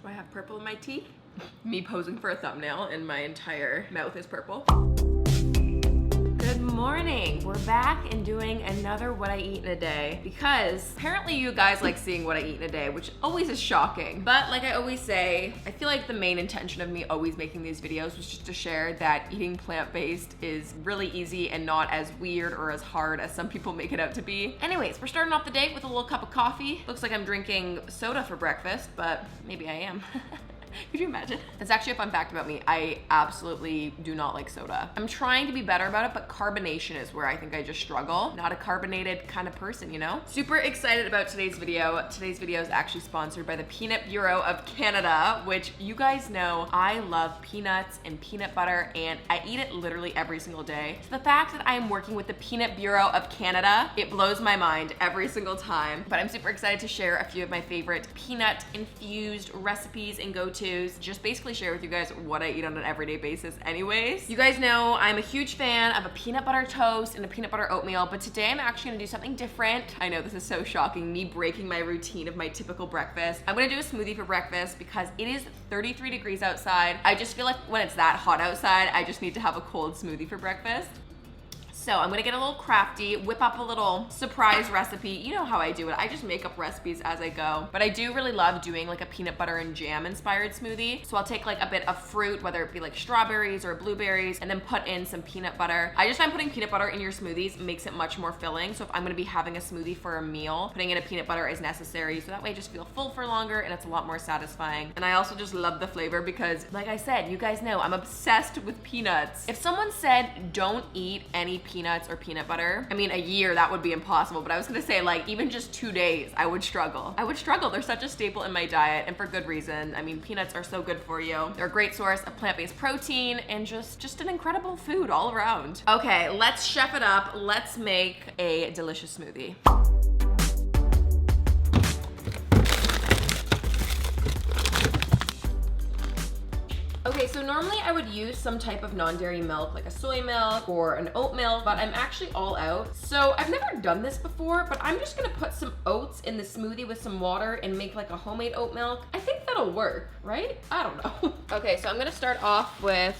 Do I have purple in my teeth? Me posing for a thumbnail and my entire mouth is purple. Good morning. We're back and doing another what I eat in a day because apparently you guys like seeing what I eat in a day, which always is shocking. But like I always say, I feel like the main intention of me always making these videos was just to share that eating plant-based is really easy and not as weird or as hard as some people make it out to be. Anyways, we're starting off the day with a little cup of coffee. Looks like I'm drinking soda for breakfast, but maybe I am. Could you imagine? That's actually a fun fact about me. I absolutely do not like soda. I'm trying to be better about it, but carbonation is where I think I just struggle. Not a carbonated kind of person, you know? Super excited about today's video. Today's video is actually sponsored by the Peanut Bureau of Canada, which you guys know I love peanuts and peanut butter, and I eat it literally every single day. So the fact that I am working with the Peanut Bureau of Canada, it blows my mind every single time. But I'm super excited to share a few of my favorite peanut-infused recipes and go-to. Just basically share with you guys what I eat on an everyday basis anyways. You guys know I'm a huge fan of a peanut butter toast and a peanut butter oatmeal, but today I'm actually gonna do something different. I know this is so shocking, me breaking my routine of my typical breakfast. I'm gonna do a smoothie for breakfast because it is 33 degrees outside. I just feel like when it's that hot outside, I just need to have a cold smoothie for breakfast. So I'm gonna get a little crafty, whip up a little surprise recipe. You know how I do it. I just make up recipes as I go. But I do really love doing like a peanut butter and jam inspired smoothie. So I'll take like a bit of fruit, whether it be like strawberries or blueberries, and then put in some peanut butter. I just find putting peanut butter in your smoothies makes it much more filling. So if I'm gonna be having a smoothie for a meal, putting in a peanut butter is necessary. So that way I just feel full for longer and it's a lot more satisfying. And I also just love the flavor because like I said, you guys know I'm obsessed with peanuts. If someone said don't eat any peanuts or peanut butter, I mean a year that would be impossible, but I was gonna say like even just 2 days I would struggle. They're such a staple in my diet and for good reason. I mean peanuts are so good for you. They're a great source of plant-based protein and just an incredible food all around. Okay, let's chef it up. Let's make a delicious smoothie. Okay, so normally I would use some type of non-dairy milk, like a soy milk or an oat milk, but I'm actually all out. So I've never done this before, but I'm just gonna put some oats in the smoothie with some water and make like a homemade oat milk. I think that'll work, right? I don't know. Okay, so I'm gonna start off with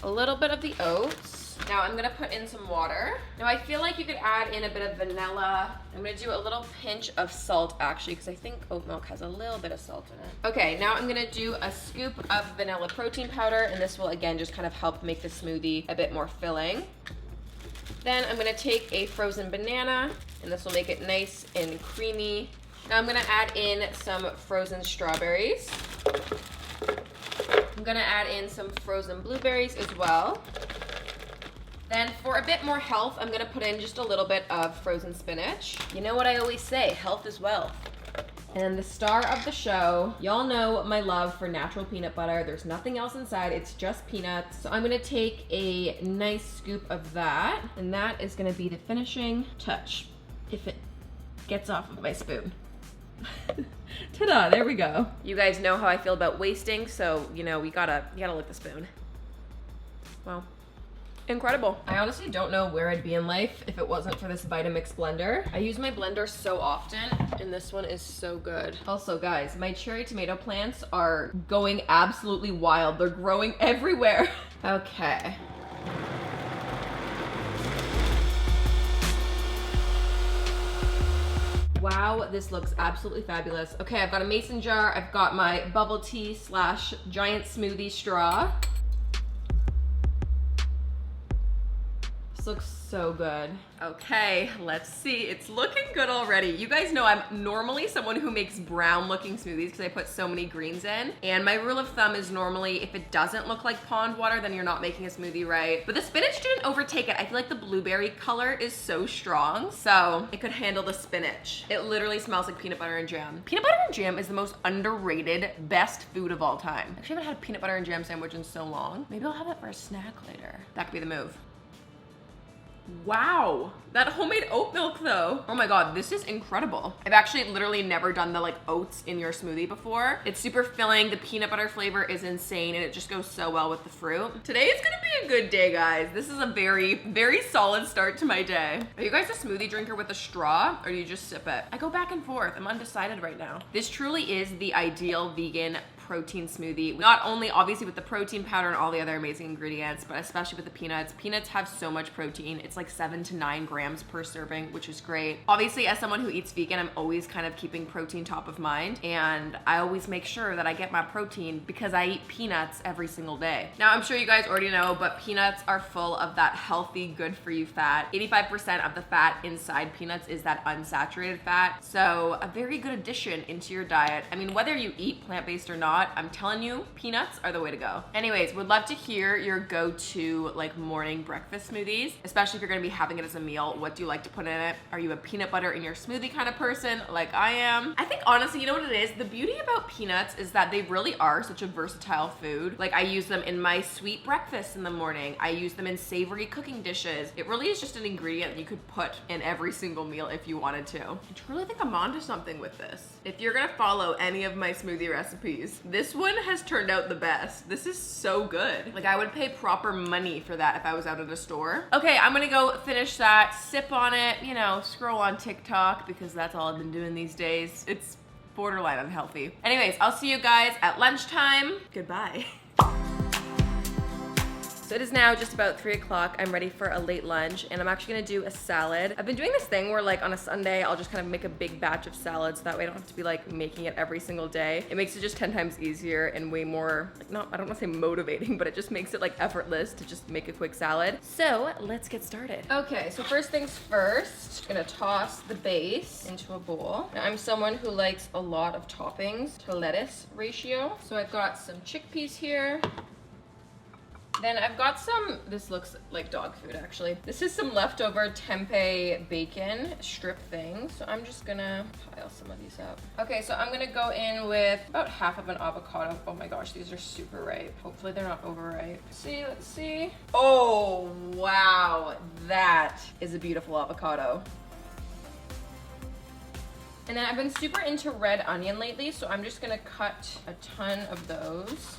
a little bit of the oats. Now I'm gonna put in some water. Now I feel like you could add in a bit of vanilla. I'm gonna do a little pinch of salt actually, because I think oat milk has a little bit of salt in it. Okay, now I'm gonna do a scoop of vanilla protein powder, and this will again just kind of help make the smoothie a bit more filling. Then I'm gonna take a frozen banana, and this will make it nice and creamy. Now I'm gonna add in some frozen strawberries. I'm gonna add in some frozen blueberries as well. Then for a bit more health, I'm gonna put in just a little bit of frozen spinach. You know what I always say, health is wealth. And the star of the show, y'all know my love for natural peanut butter. There's nothing else inside, it's just peanuts. So I'm gonna take a nice scoop of that, and that is gonna be the finishing touch, if it gets off of my spoon. Ta-da, there we go. You guys know how I feel about wasting, so you know, you gotta lick the spoon. Well. Incredible. I honestly don't know where I'd be in life if it wasn't for this Vitamix blender. I use my blender so often, and this one is so good. Also, guys, my cherry tomato plants are going absolutely wild. They're growing everywhere. Okay. Wow, this looks absolutely fabulous. Okay, I've got a mason jar. I've got my bubble tea / giant smoothie straw. Looks so good. Okay, let's see. It's looking good already. You guys know I'm normally someone who makes brown looking smoothies because I put so many greens in. And my rule of thumb is normally if it doesn't look like pond water, then you're not making a smoothie right. But the spinach didn't overtake it. I feel like the blueberry color is so strong, so it could handle the spinach. It literally smells like peanut butter and jam. Peanut butter and jam is the most underrated, best food of all time. Actually, I haven't had a peanut butter and jam sandwich in so long. Maybe I'll have that for a snack later. That could be the move. Wow. That homemade oat milk though. Oh my God, this is incredible. I've actually literally never done the like oats in your smoothie before. It's super filling. The peanut butter flavor is insane and it just goes so well with the fruit. Today is gonna be a good day, guys. This is a very, very solid start to my day. Are you guys a smoothie drinker with a straw or do you just sip it? I go back and forth. I'm undecided right now. This truly is the ideal vegan protein smoothie. Not only obviously with the protein powder and all the other amazing ingredients, but especially with the peanuts. Peanuts have so much protein. It's like 7 to 9 grams per serving, which is great. Obviously, as someone who eats vegan, I'm always kind of keeping protein top of mind. And I always make sure that I get my protein because I eat peanuts every single day. Now, I'm sure you guys already know, but peanuts are full of that healthy, good for you fat. 85% of the fat inside peanuts is that unsaturated fat. So a very good addition into your diet. I mean, whether you eat plant-based or not, I'm telling you, peanuts are the way to go. Anyways, would love to hear your go-to like morning breakfast smoothies, especially if you're gonna be having it as a meal. What do you like to put in it? Are you a peanut butter in your smoothie kind of person like I am? I think honestly, you know what it is? The beauty about peanuts is that they really are such a versatile food. Like I use them in my sweet breakfast in the morning. I use them in savory cooking dishes. It really is just an ingredient you could put in every single meal if you wanted to. I truly think I'm onto something with this. If you're gonna follow any of my smoothie recipes, this one has turned out the best. This is so good. Like I would pay proper money for that if I was out at a store. Okay, I'm gonna go finish that, sip on it, you know, scroll on TikTok because that's all I've been doing these days. It's borderline unhealthy. Anyways, I'll see you guys at lunchtime. Goodbye. So it is now just about 3 o'clock. I'm ready for a late lunch and I'm actually gonna do a salad. I've been doing this thing where like on a Sunday, I'll just kind of make a big batch of salads. That way I don't have to be like making it every single day. It makes it just 10 times easier and way more, like not, I don't wanna say motivating, but it just makes it like effortless to just make a quick salad. So let's get started. Okay, so first things first, I'm gonna toss the base into a bowl. Now I'm someone who likes a lot of toppings to lettuce ratio. So I've got some chickpeas here. Then I've got some, this looks like dog food actually. This is some leftover tempeh bacon strip thing. So I'm just gonna pile some of these up. Okay, so I'm gonna go in with about half of an avocado. Oh my gosh, these are super ripe. Hopefully they're not overripe. Let's see. Oh, wow. That is a beautiful avocado. And then I've been super into red onion lately, so I'm just gonna cut a ton of those.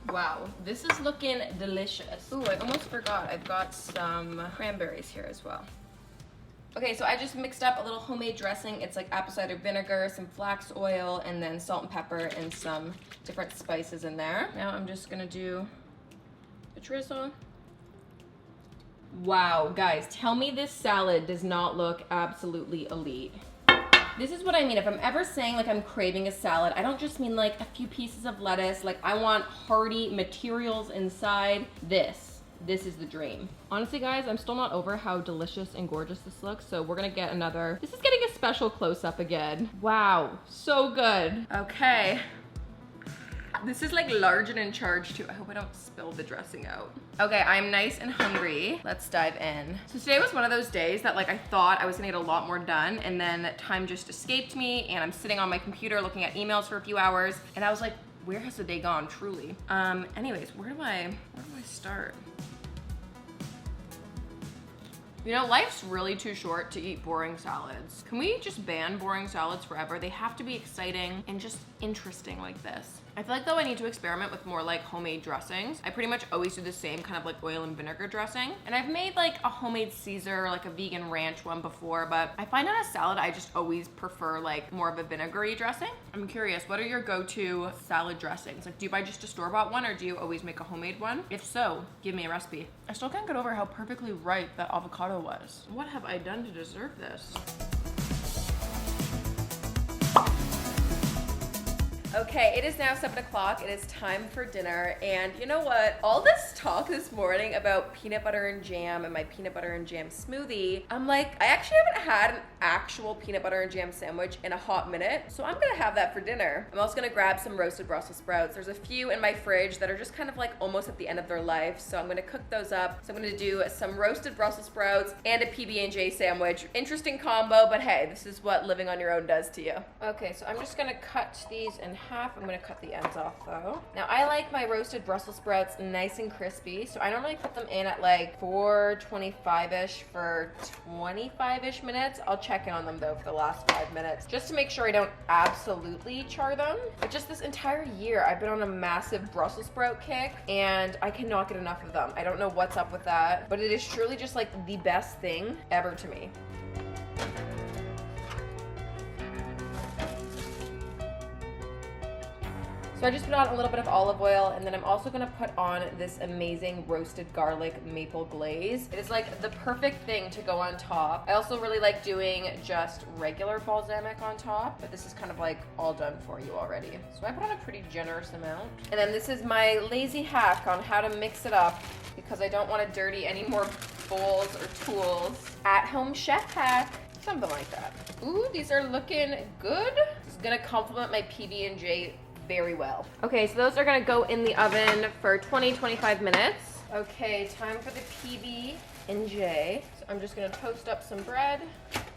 Wow, this is looking delicious. Ooh, I almost forgot. I've got some cranberries here as well. Okay, so I just mixed up a little homemade dressing. It's like apple cider vinegar, some flax oil, and then salt and pepper and some different spices in there. Now I'm just gonna do a drizzle. Wow, guys, tell me this salad does not look absolutely elite. This is what I mean. If I'm ever saying like I'm craving a salad, I don't just mean like a few pieces of lettuce. Like I want hearty materials inside. This is the dream. Honestly, guys, I'm still not over how delicious and gorgeous this looks. So we're gonna get another, this is getting a special close-up again. Wow, so good. Okay. This is like large and in charge too. I hope I don't spill the dressing out. Okay, I'm nice and hungry. Let's dive in. So today was one of those days that like I thought I was gonna get a lot more done and then time just escaped me and I'm sitting on my computer looking at emails for a few hours and I was like, where has the day gone, truly? Anyways, where do I start? You know, life's really too short to eat boring salads. Can we just ban boring salads forever? They have to be exciting and just interesting like this. I feel like though I need to experiment with more like homemade dressings. I pretty much always do the same kind of like oil and vinegar dressing. And I've made like a homemade Caesar, like a vegan ranch one before, but I find on a salad, I just always prefer like more of a vinegary dressing. I'm curious, what are your go-to salad dressings? Like, do you buy just a store-bought one or do you always make a homemade one? If so, give me a recipe. I still can't get over how perfectly ripe that avocado was. What have I done to deserve this? Okay, it is now 7 o'clock. It is time for dinner. And you know what? All this talk this morning about peanut butter and jam and my peanut butter and jam smoothie, I'm like, I actually haven't had an actual peanut butter and jam sandwich in a hot minute. So I'm gonna have that for dinner. I'm also gonna grab some roasted Brussels sprouts. There's a few in my fridge that are just kind of like almost at the end of their life. So I'm gonna cook those up. So I'm gonna do some roasted Brussels sprouts and a PB&J sandwich. Interesting combo, but hey, this is what living on your own does to you. Okay, so I'm just gonna cut these in half. I'm gonna cut the ends off though. Now I like my roasted Brussels sprouts nice and crispy, so I normally put them in at like 425-ish for 25-ish minutes. I'll check in on them though for the last 5 minutes, just to make sure I don't absolutely char them. But just this entire year, I've been on a massive Brussels sprout kick, and I cannot get enough of them. I don't know what's up with that, but it is truly just like the best thing ever to me. So I just put on a little bit of olive oil, and then I'm also gonna put on this amazing roasted garlic maple glaze. It is like the perfect thing to go on top. I also really like doing just regular balsamic on top, but this is kind of like all done for you already. So I put on a pretty generous amount. And then this is my lazy hack on how to mix it up, because I don't want to dirty any more bowls or tools. At-home chef hack, something like that. Ooh, these are looking good. This is gonna complement my PB&J very well. Okay, so those are gonna go in the oven for 20-25 minutes. Okay, time for the PB&J. So I'm just gonna toast up some bread.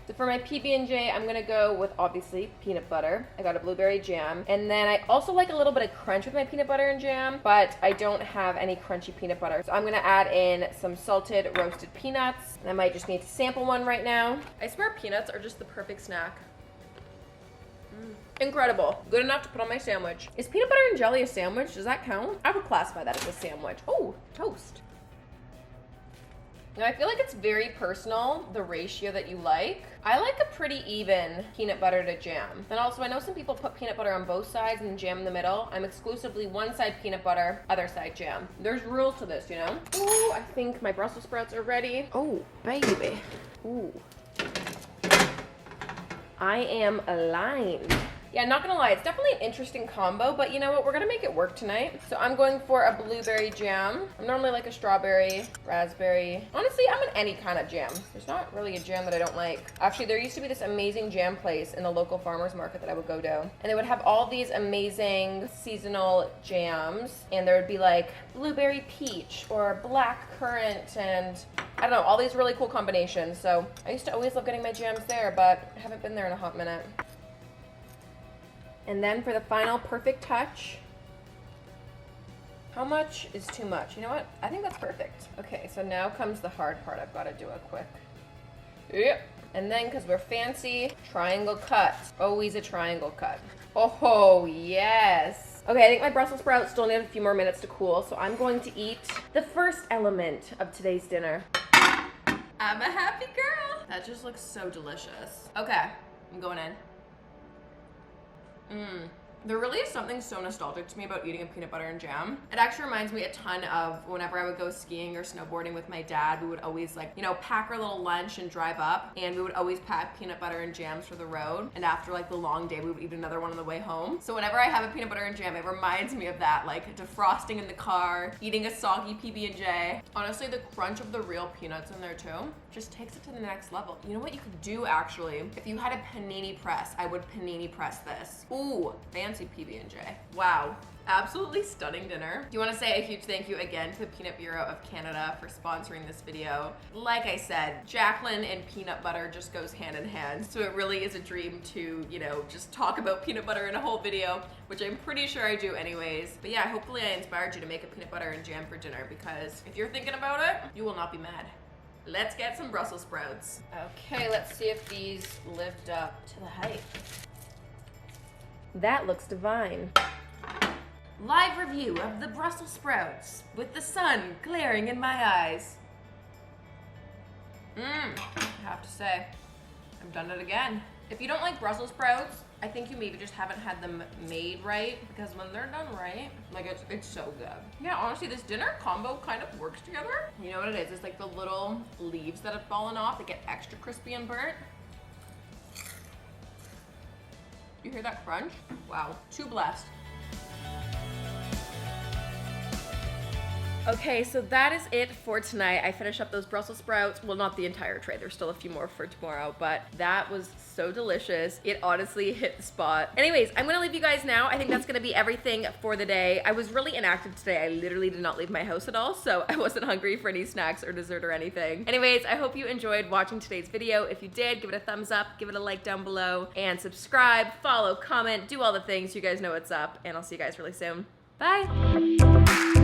So for my PB&J, I'm gonna go with obviously peanut butter. I got a blueberry jam. And then I also like a little bit of crunch with my peanut butter and jam, but I don't have any crunchy peanut butter. So I'm gonna add in some salted roasted peanuts. And I might just need to sample one right now. I swear peanuts are just the perfect snack. Incredible. Good enough to put on my sandwich. Is peanut butter and jelly a sandwich? Does that count? I would classify that as a sandwich. Oh, toast. Now I feel like it's very personal, the ratio that you like. I like a pretty even peanut butter to jam. And also I know some people put peanut butter on both sides and jam in the middle. I'm exclusively one side peanut butter, other side jam. There's rules to this, you know? Ooh, I think my Brussels sprouts are ready. Oh, baby. Ooh. I am aligned. Yeah, not gonna lie, it's definitely an interesting combo, but you know what? We're gonna make it work tonight. So I'm going for a blueberry jam. I'm normally like a strawberry, raspberry. Honestly, I'm in any kind of jam. There's not really a jam that I don't like. Actually, there used to be this amazing jam place in the local farmer's market that I would go to. And they would have all these amazing seasonal jams. And there would be like blueberry peach or black currant and I don't know, all these really cool combinations. So I used to always love getting my jams there, but I haven't been there in a hot minute. And then for the final perfect touch, how much is too much? You know what? I think that's perfect. Okay, so now comes the hard part. I've got to do a quick. Yep. And then, because we're fancy, triangle cut. Always a triangle cut. Oh, yes. Okay, I think my Brussels sprouts still need a few more minutes to cool, so I'm going to eat the first element of today's dinner. I'm a happy girl. That just looks so delicious. Okay, I'm going in. There really is something so nostalgic to me about eating a peanut butter and jam. It actually reminds me a ton of whenever I would go skiing or snowboarding with my dad. We would always like, you know, pack our little lunch and drive up, and we would always pack peanut butter and jams for the road. And after like the long day, we would eat another one on the way home. So whenever I have a peanut butter and jam, it reminds me of that, like defrosting in the car, eating a soggy PB&J. Honestly, the crunch of the real peanuts in there too just takes it to the next level. You know what you could do actually? If you had a panini press, I would panini press this. Ooh, fancy PB&J. Wow. Absolutely stunning dinner. Do you want to say a huge thank you again to the Peanut Bureau of Canada for sponsoring this video? Like I said, Jaclyn and peanut butter just goes hand in hand. So it really is a dream to, you know, just talk about peanut butter in a whole video, which I'm pretty sure I do anyways. But yeah, hopefully I inspired you to make a peanut butter and jam for dinner, because if you're thinking about it, you will not be mad. Let's get some Brussels sprouts. Okay, let's see if these lived up to the hype. That looks divine. Live review of the Brussels sprouts with the sun glaring in my eyes. I have to say, I've done it again. If you don't like Brussels sprouts, I think you maybe just haven't had them made right, because when they're done right, like it's so good. Yeah, honestly, this dinner combo kind of works together. You know what it is? It's like the little leaves that have fallen off that get extra crispy and burnt. You hear that crunch? Wow, too blessed. Okay, so that is it for tonight. I finished up those Brussels sprouts. Well, not the entire tray. There's still a few more for tomorrow, but that was so delicious. It honestly hit the spot. Anyways, I'm gonna leave you guys now. I think that's gonna be everything for the day. I was really inactive today. I literally did not leave my house at all, so I wasn't hungry for any snacks or dessert or anything. Anyways, I hope you enjoyed watching today's video. If you did, give it a thumbs up, give it a like down below, and subscribe, follow, comment, do all the things. You guys know what's up, and I'll see you guys really soon. Bye.